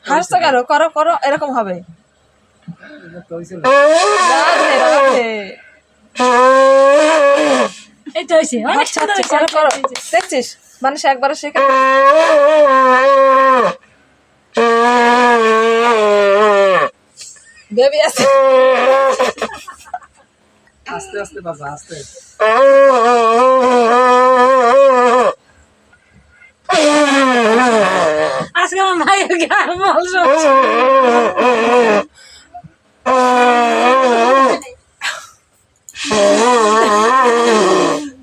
হাসছো কেন? করো করো, এরকম হবে। রাধে রাধে। এটা হইছে অনেক আচ্ছা সুন্দর আচ্ছা, করো করো। দেখছিস মানুষ একবারে শেখে। বেবি আছে। আস্তে আস্তে বাজা, আস্তে। আজকে আমার ভাইয়ের গান বলছো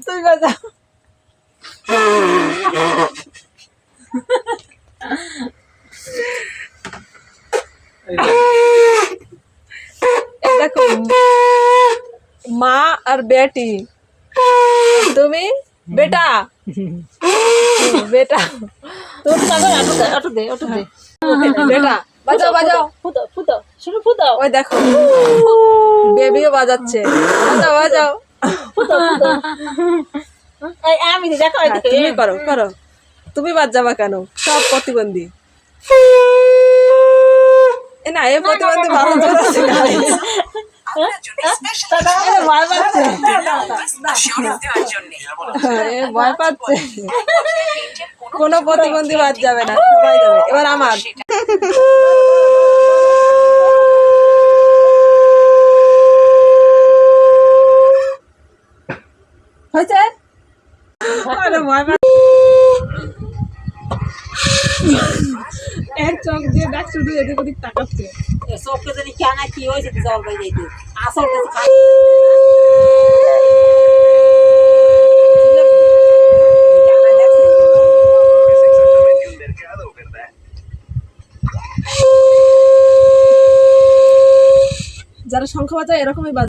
তুই বাজা। এই দেখো মা আর বেটি, তুমি বেটা বেটা তোর পাগল অটো দে বেটা বাজাও বাজাও। ফুটো ফুটো শুরু ফুটো ওই দেখো বেবিও বাজাচ্ছে, বাজাও বাজাও। ফুটো ফুটো এই আমি দেখো হ্যাঁ, তুমি করো করো, তুমি বাজাবা কেন? সব প্রতিবন্ধী। এ না, এ প্রতিবন্ধী ভালো জোর আছে না। এ ভয় পাচ্ছে, এ ভয় পাচ্ছে। কোনো প্রতিবন্ধী বাদ যাবে না, সবাই যাবে। এবার আমার হয়েছে। আরে ভয় পাচ্ছে। এক চোখ দিয়ে দেখ, শুধু এদিক ওদিক তাকাচ্ছে। সবকে জানি কেন কি হয়েছে জল বাই যাইতে আসল কিছু খাই যারা সংখ্যা বাজায় এরকমই বাজায়।